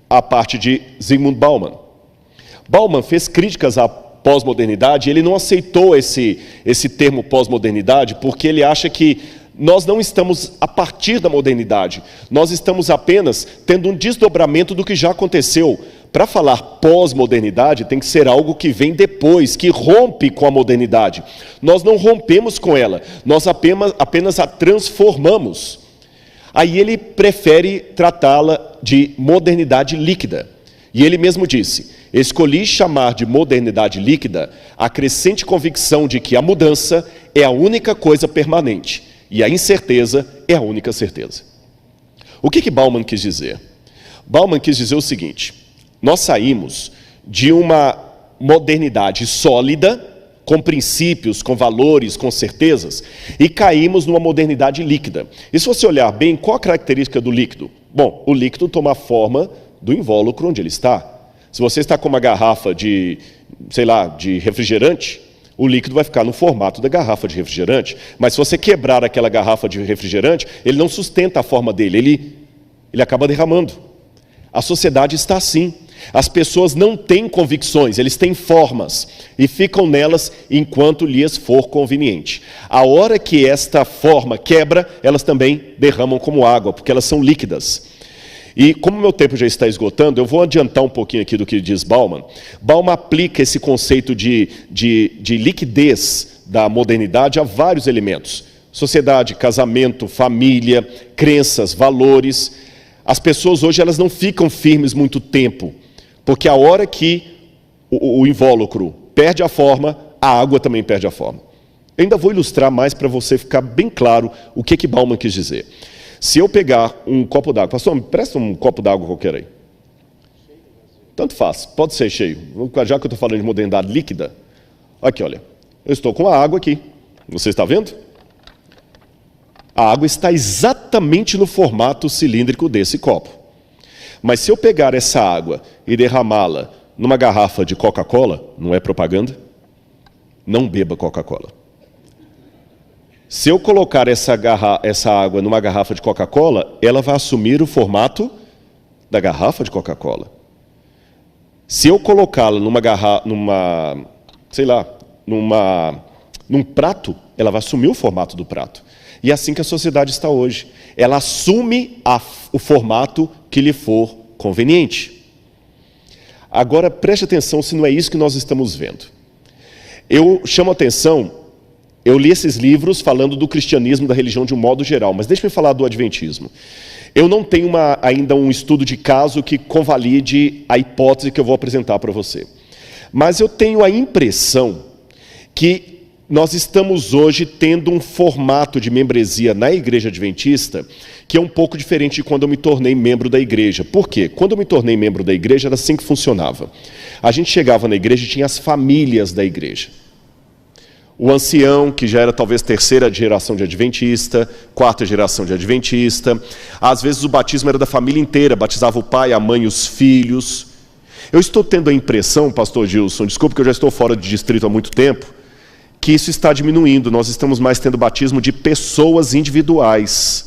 a parte de Zygmunt Bauman. Bauman fez críticas à pós-modernidade, e ele não aceitou esse termo pós-modernidade, porque ele acha que nós não estamos a partir da modernidade, nós estamos apenas tendo um desdobramento do que já aconteceu. Para falar pós-modernidade, tem que ser algo que vem depois, que rompe com a modernidade. Nós não rompemos com ela, nós apenas a transformamos. Aí ele prefere tratá-la de modernidade líquida. E ele mesmo disse: escolhi chamar de modernidade líquida a crescente convicção de que a mudança é a única coisa permanente. E a incerteza é a única certeza. O que Bauman quis dizer? Bauman quis dizer o seguinte: nós saímos de uma modernidade sólida, com princípios, com valores, com certezas, e caímos numa modernidade líquida. E se você olhar bem, qual a característica do líquido? Bom, o líquido toma a forma do invólucro onde ele está. Se você está com uma garrafa de refrigerante, o líquido vai ficar no formato da garrafa de refrigerante. Mas se você quebrar aquela garrafa de refrigerante, ele não sustenta a forma dele, ele acaba derramando. A sociedade está assim. As pessoas não têm convicções, eles têm formas e ficam nelas enquanto lhes for conveniente. A hora que esta forma quebra, elas também derramam como água, porque elas são líquidas. E como meu tempo já está esgotando, eu vou adiantar um pouquinho aqui do que diz Bauman. Bauman aplica esse conceito de liquidez da modernidade a vários elementos. Sociedade, casamento, família, crenças, valores. As pessoas hoje elas não ficam firmes muito tempo, porque a hora que o invólucro perde a forma, a água também perde a forma. Eu ainda vou ilustrar mais para você ficar bem claro o que Bauman quis dizer. Se eu pegar um copo d'água, pastor, me presta um copo d'água qualquer aí. Tanto faz, pode ser cheio. Já que eu estou falando de modernidade líquida, aqui, olha, eu estou com a água aqui. Você está vendo? A água está exatamente no formato cilíndrico desse copo. Mas se eu pegar essa água e derramá-la numa garrafa de Coca-Cola, não é propaganda? Não beba Coca-Cola. Se eu colocar essa água numa garrafa de Coca-Cola, ela vai assumir o formato da garrafa de Coca-Cola. Se eu colocá-la num prato, ela vai assumir o formato do prato. E é assim que a sociedade está hoje. Ela assume o formato que lhe for conveniente. Agora, preste atenção se não é isso que nós estamos vendo. Eu chamo a atenção, eu li esses livros falando do cristianismo, da religião de um modo geral, mas deixa-me falar do adventismo. Eu não tenho ainda um estudo de caso que convalide a hipótese que eu vou apresentar para você. Mas eu tenho a impressão que nós estamos hoje tendo um formato de membresia na Igreja Adventista que é um pouco diferente de quando eu me tornei membro da igreja. Por quê? Quando eu me tornei membro da igreja, era assim que funcionava. A gente chegava na igreja e tinha as famílias da igreja. O ancião, que já era talvez terceira geração de adventista, quarta geração de adventista. Às vezes o batismo era da família inteira, batizava o pai, a mãe e os filhos. Eu estou tendo a impressão, pastor Gilson, desculpe que eu já estou fora de distrito há muito tempo, que isso está diminuindo. Nós estamos mais tendo batismo de pessoas individuais.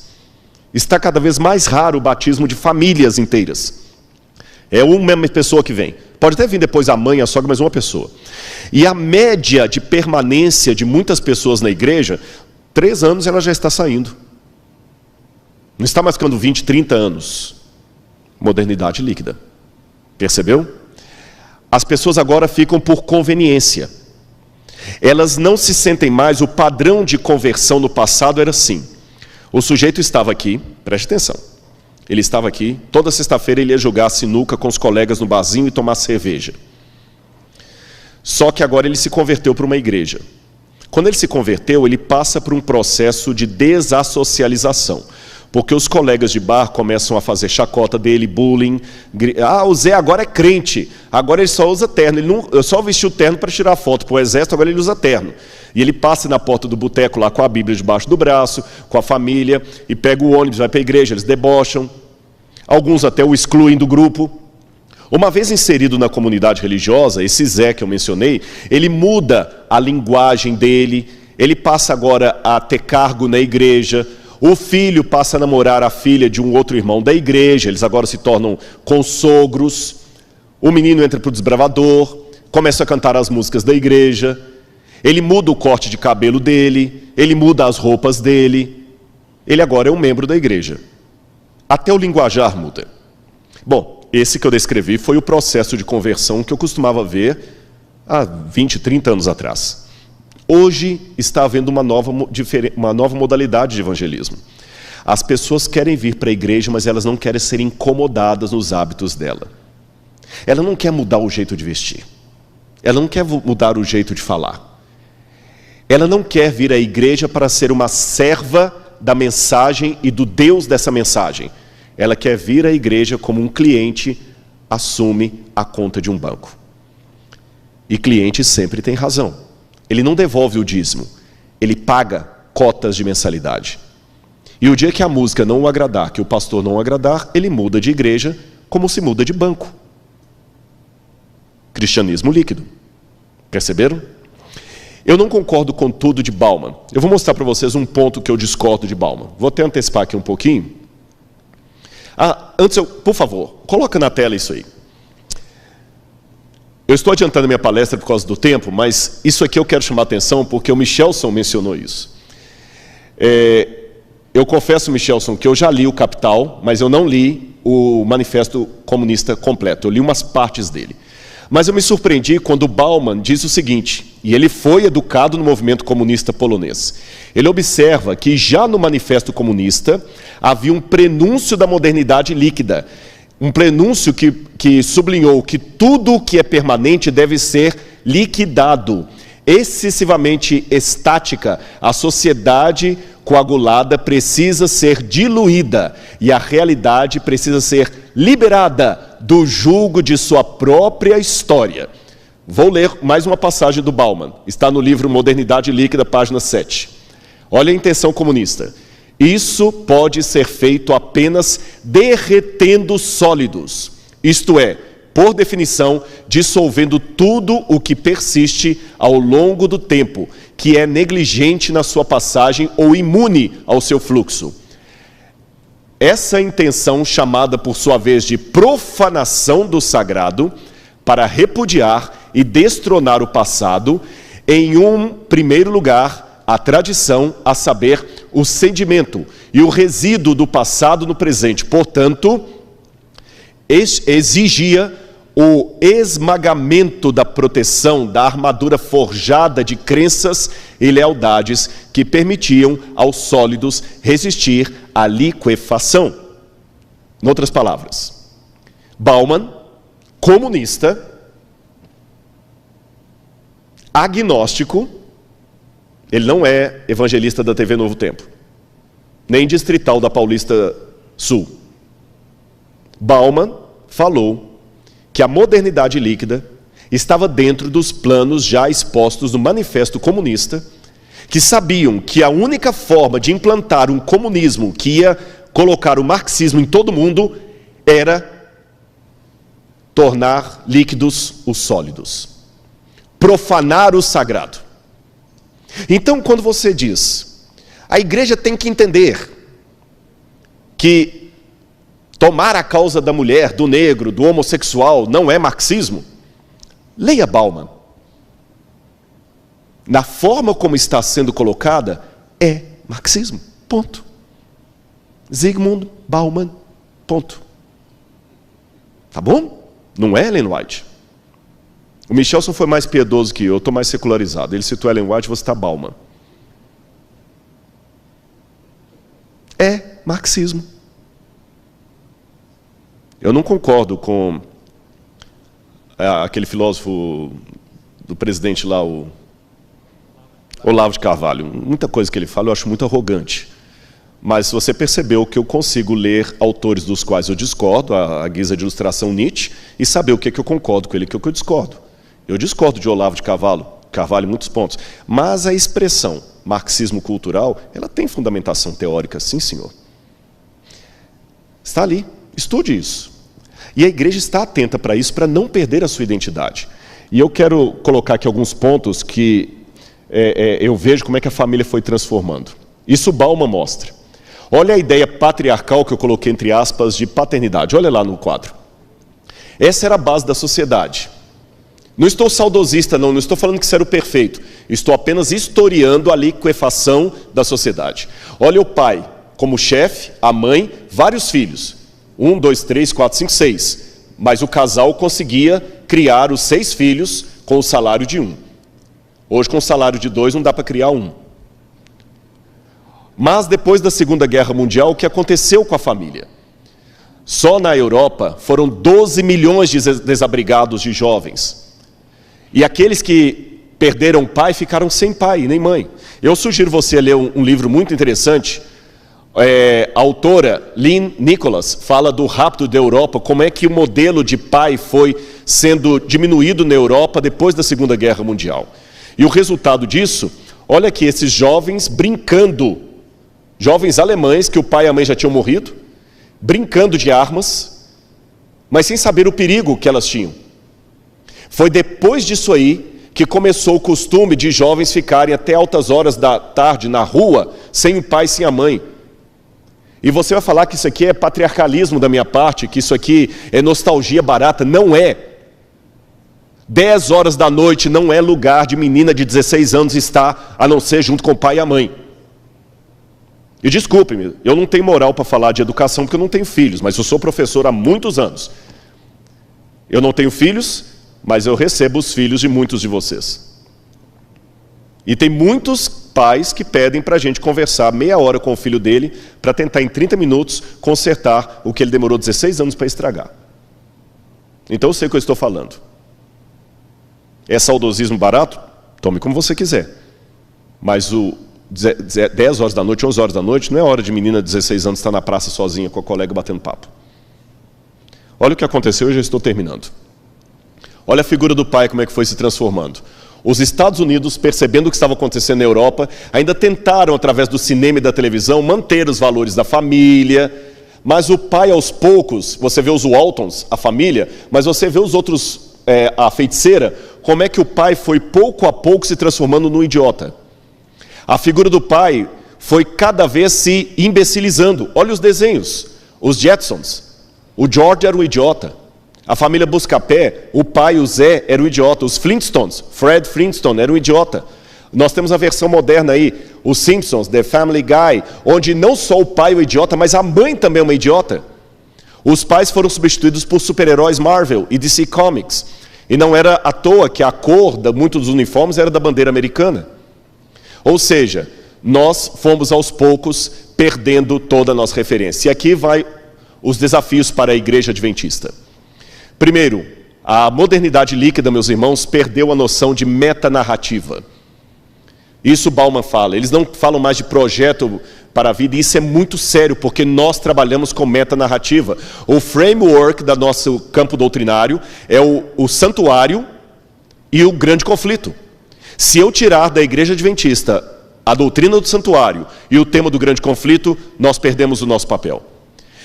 Está cada vez mais raro o batismo de famílias inteiras. É uma pessoa que vem. Pode até vir depois a mãe, a sogra, mas uma pessoa. E a média de permanência de muitas pessoas na igreja, 3 anos ela já está saindo. Não está mais ficando 20, 30 anos. Modernidade líquida. Percebeu? As pessoas agora ficam por conveniência. Elas não se sentem mais, o padrão de conversão no passado era assim. O sujeito estava aqui, preste atenção, ele estava aqui, toda sexta-feira ele ia jogar sinuca com os colegas no barzinho e tomar cerveja. Só que agora ele se converteu para uma igreja. Quando ele se converteu, ele passa por um processo de desassocialização. Porque os colegas de bar começam a fazer chacota dele, bullying. O Zé agora é crente, agora ele só usa terno. Ele não, só vestiu terno para tirar foto para o exército, agora ele usa terno. E ele passa na porta do boteco lá com a Bíblia debaixo do braço, com a família, e pega o ônibus, vai para a igreja, eles debocham. Alguns até o excluem do grupo. Uma vez inserido na comunidade religiosa, esse Zé que eu mencionei, ele muda a linguagem dele, ele passa agora a ter cargo na igreja. O filho passa a namorar a filha de um outro irmão da igreja, eles agora se tornam consogros. O menino entra para o desbravador, começa a cantar as músicas da igreja, ele muda o corte de cabelo dele, ele muda as roupas dele, ele agora é um membro da igreja. Até o linguajar muda. Bom, esse que eu descrevi foi o processo de conversão que eu costumava ver há 20, 30 anos atrás. Hoje está havendo uma nova modalidade de evangelismo. As pessoas querem vir para a igreja, mas elas não querem ser incomodadas nos hábitos dela. Ela não quer mudar o jeito de vestir. Ela não quer mudar o jeito de falar. Ela não quer vir à igreja para ser uma serva da mensagem e do Deus dessa mensagem. Ela quer vir à igreja como um cliente assume a conta de um banco. E cliente sempre tem razão. Ele não devolve o dízimo, ele paga cotas de mensalidade. E o dia que a música não o agradar, que o pastor não o agradar, ele muda de igreja como se muda de banco. Cristianismo líquido. Perceberam? Eu não concordo com tudo de Bauman. Eu vou mostrar para vocês um ponto que eu discordo de Bauman. Vou até antecipar aqui um pouquinho. Antes, por favor, coloca na tela isso aí. Eu estou adiantando a minha palestra por causa do tempo, mas isso aqui eu quero chamar a atenção porque o Michelson mencionou isso. Eu confesso, Michelson, que eu já li o Capital, mas eu não li o Manifesto Comunista completo. Eu li umas partes dele. Mas eu me surpreendi quando Bauman diz o seguinte, e ele foi educado no movimento comunista polonês. Ele observa que já no Manifesto Comunista havia um prenúncio da modernidade líquida. Um prenúncio que sublinhou que tudo o que é permanente deve ser liquidado. Excessivamente estática, a sociedade coagulada precisa ser diluída e a realidade precisa ser liberada do jugo de sua própria história. Vou ler mais uma passagem do Bauman. Está no livro Modernidade Líquida, página 7. Olha a intenção comunista. Isso pode ser feito apenas derretendo sólidos, isto é, por definição, dissolvendo tudo o que persiste ao longo do tempo, que é negligente na sua passagem ou imune ao seu fluxo. Essa intenção, chamada por sua vez de profanação do sagrado, para repudiar e destronar o passado, em um primeiro lugar, a tradição, a saber, o sedimento e o resíduo do passado no presente. Portanto, exigia o esmagamento da proteção, da armadura forjada de crenças e lealdades que permitiam aos sólidos resistir à liquefação. Em outras palavras, Bauman, comunista, agnóstico, Ele não é evangelista da TV Novo Tempo, nem distrital da Paulista Sul. Bauman falou que a modernidade líquida estava dentro dos planos já expostos no Manifesto Comunista, que sabiam que a única forma de implantar um comunismo que ia colocar o marxismo em todo mundo era tornar líquidos os sólidos, profanar o sagrado. Então, quando você diz, a igreja tem que entender que tomar a causa da mulher, do negro, do homossexual não é marxismo, leia Bauman. Na forma como está sendo colocada, é marxismo. Ponto. Zygmunt Bauman. Ponto. Tá bom? Não é Ellen White. O Michelson foi mais piedoso que eu estou mais secularizado. Ele citou Ellen White, você está Bauman. É marxismo. Eu não concordo com aquele filósofo do presidente lá, o Olavo de Carvalho. Muita coisa que ele fala eu acho muito arrogante. Mas se você percebeu que eu consigo ler autores dos quais eu discordo, a guisa de ilustração Nietzsche, e saber o que é que eu concordo com ele e o que eu discordo. Eu discordo de Olavo de Carvalho em muitos pontos. Mas a expressão marxismo cultural, ela tem fundamentação teórica, sim senhor. Está ali, estude isso. E a igreja está atenta para isso, para não perder a sua identidade. E eu quero colocar aqui alguns pontos que eu vejo como é que a família foi transformando. Isso Bauman mostra. Olha a ideia patriarcal que eu coloquei entre aspas de paternidade. Olha lá no quadro. Essa era a base da sociedade. Não estou saudosista, não estou falando que isso era o perfeito. Estou apenas historiando a liquefação da sociedade. Olha o pai como chefe, a mãe, vários filhos. 1, 2, 3, 4, 5, 6. Mas o casal conseguia criar os 6 filhos com o salário de 1. Hoje, com o salário de 2, não dá para criar 1. Mas depois da Segunda Guerra Mundial, o que aconteceu com a família? Só na Europa foram 12 milhões de desabrigados de jovens. E aqueles que perderam pai ficaram sem pai nem mãe. Eu sugiro você ler um livro muito interessante. A autora Lynn Nicholas fala do rapto da Europa, como é que o modelo de pai foi sendo diminuído na Europa depois da Segunda Guerra Mundial. E o resultado disso, olha aqui, esses jovens brincando, jovens alemães que o pai e a mãe já tinham morrido, brincando de armas, mas sem saber o perigo que elas tinham. Foi depois disso aí que começou o costume de jovens ficarem até altas horas da tarde na rua, sem o pai e sem a mãe. E você vai falar que isso aqui é patriarcalismo da minha parte, que isso aqui é nostalgia barata. Não é. 10 horas da noite não é lugar de menina de 16 anos estar, a não ser junto com o pai e a mãe. E desculpe-me, eu não tenho moral para falar de educação porque eu não tenho filhos, mas eu sou professor há muitos anos. Eu não tenho filhos, mas eu recebo os filhos de muitos de vocês. E tem muitos pais que pedem para a gente conversar meia hora com o filho dele para tentar em 30 minutos consertar o que ele demorou 16 anos para estragar. Então eu sei o que eu estou falando. É saudosismo barato? Tome como você quiser. Mas 10 horas da noite, 11 horas da noite, não é hora de menina de 16 anos estar na praça sozinha com a colega batendo papo. Olha o que aconteceu, eu já estou terminando. Olha a figura do pai, como é que foi se transformando. Os Estados Unidos, percebendo o que estava acontecendo na Europa, ainda tentaram, através do cinema e da televisão, manter os valores da família, mas o pai, aos poucos, você vê os Waltons, a família, mas você vê os outros, a feiticeira, como é que o pai foi pouco a pouco se transformando num idiota. A figura do pai foi cada vez se imbecilizando. Olha os desenhos, os Jetsons, o George era um idiota. A família Buscapé, o pai, o Zé, era um idiota. Os Flintstones, Fred Flintstone, era um idiota. Nós temos a versão moderna aí, os Simpsons, The Family Guy, onde não só o pai é um idiota, mas a mãe também é uma idiota. Os pais foram substituídos por super-heróis Marvel e DC Comics. E não era à toa que a cor de muitos dos uniformes era da bandeira americana. Ou seja, nós fomos aos poucos perdendo toda a nossa referência. E aqui vai os desafios para a igreja adventista. Primeiro, a modernidade líquida, meus irmãos, perdeu a noção de metanarrativa. Isso Bauman fala. Eles não falam mais de projeto para a vida, e isso é muito sério, porque nós trabalhamos com metanarrativa. O framework do nosso campo doutrinário é o santuário e o grande conflito. Se eu tirar da Igreja Adventista a doutrina do santuário e o tema do grande conflito, nós perdemos o nosso papel.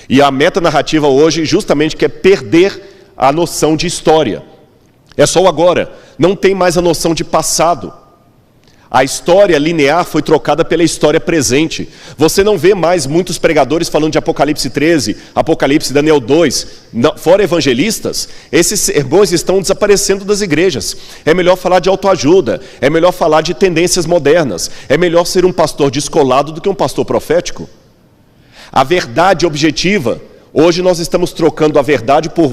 E a metanarrativa hoje justamente quer perder a noção de história. É só o agora, não tem mais a noção de passado. A história linear foi trocada pela história presente. Você não vê mais muitos pregadores falando de Apocalipse 13, Apocalipse, Daniel 2, fora evangelistas. Esses sermões estão desaparecendo das igrejas. É melhor falar de autoajuda, é melhor falar de tendências modernas, é melhor ser um pastor descolado do que um pastor profético. A verdade objetiva, hoje nós estamos trocando a verdade por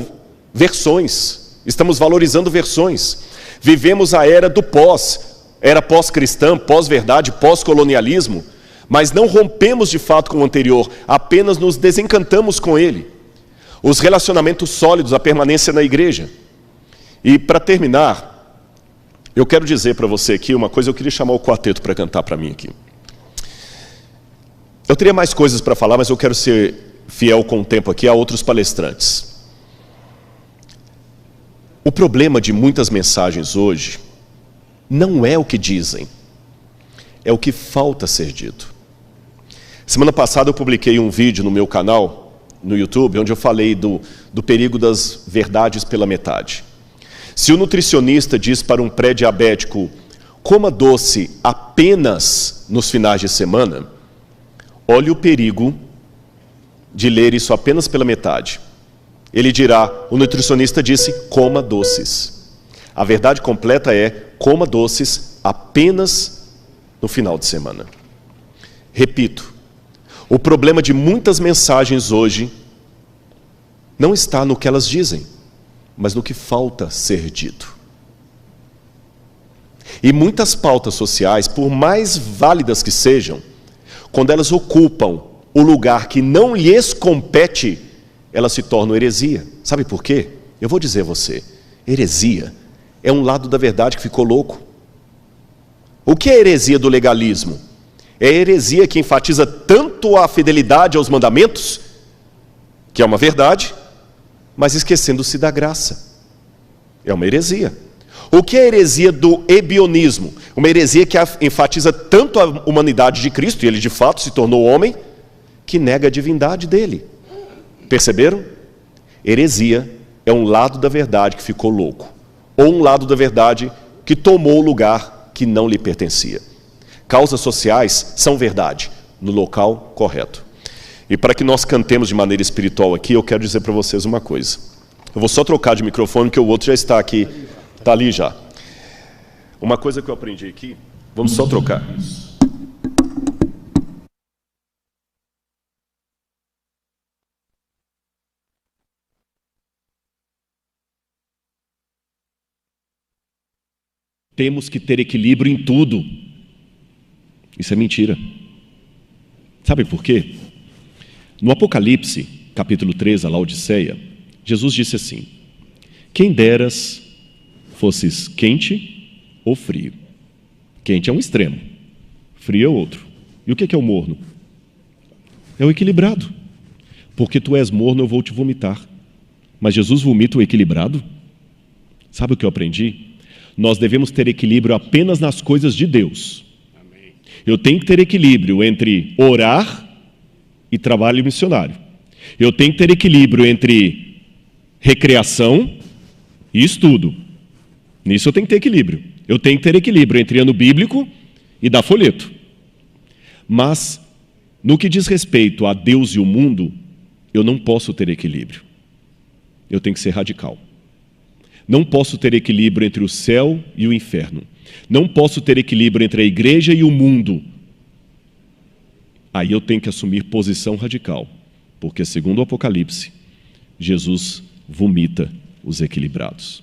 versões, estamos valorizando versões. Vivemos a era do era pós-cristã, pós-verdade, pós-colonialismo, mas não rompemos de fato com o anterior, apenas nos desencantamos com ele. Os relacionamentos sólidos, a permanência na igreja. E para terminar, eu quero dizer para você aqui uma coisa, eu queria chamar o quarteto para cantar para mim aqui. Eu teria mais coisas para falar, mas eu quero ser fiel com o tempo aqui a outros palestrantes. O problema de muitas mensagens hoje não é o que dizem, é o que falta ser dito. Semana passada eu publiquei um vídeo no meu canal, no YouTube, onde eu falei do perigo das verdades pela metade. Se o nutricionista diz para um pré-diabético, coma doce apenas nos finais de semana, olhe o perigo de ler isso apenas pela metade. Ele dirá, o nutricionista disse, coma doces. A verdade completa é, coma doces apenas no final de semana. Repito, o problema de muitas mensagens hoje não está no que elas dizem, mas no que falta ser dito. E muitas pautas sociais, por mais válidas que sejam, quando elas ocupam o lugar que não lhes compete, elas se tornam heresia. Sabe por quê? Eu vou dizer a você, heresia é um lado da verdade que ficou louco. O que é a heresia do legalismo? É a heresia que enfatiza tanto a fidelidade aos mandamentos, que é uma verdade, mas esquecendo-se da graça. É uma heresia. O que é a heresia do ebionismo? Uma heresia que enfatiza tanto a humanidade de Cristo, e ele de fato se tornou homem, que nega a divindade dele. Perceberam? Heresia é um lado da verdade que ficou louco, ou um lado da verdade que tomou o lugar que não lhe pertencia. Causas sociais são verdade, no local correto. E para que nós cantemos de maneira espiritual aqui, eu quero dizer para vocês uma coisa. Eu vou só trocar de microfone, porque o outro já está aqui, está ali já. Uma coisa que eu aprendi aqui, vamos só trocar isso. Temos que ter equilíbrio em tudo. Isso é mentira. Sabe por quê? No Apocalipse, capítulo 3, a Laodiceia, Jesus disse assim, quem deras fosses quente ou frio. Quente é um extremo, frio é outro. E o que é o morno? É o equilibrado. Porque tu és morno, eu vou te vomitar. Mas Jesus vomita o equilibrado? Sabe o que eu aprendi? Nós devemos ter equilíbrio apenas nas coisas de Deus. Eu tenho que ter equilíbrio entre orar e trabalho missionário. Eu tenho que ter equilíbrio entre recreação e estudo. Nisso eu tenho que ter equilíbrio. Eu tenho que ter equilíbrio entre ano bíblico e dar folheto. Mas, no que diz respeito a Deus e o mundo, eu não posso ter equilíbrio. Eu tenho que ser radical. Não posso ter equilíbrio entre o céu e o inferno. Não posso ter equilíbrio entre a igreja e o mundo. Aí eu tenho que assumir posição radical, porque segundo o Apocalipse, Jesus vomita os equilibrados.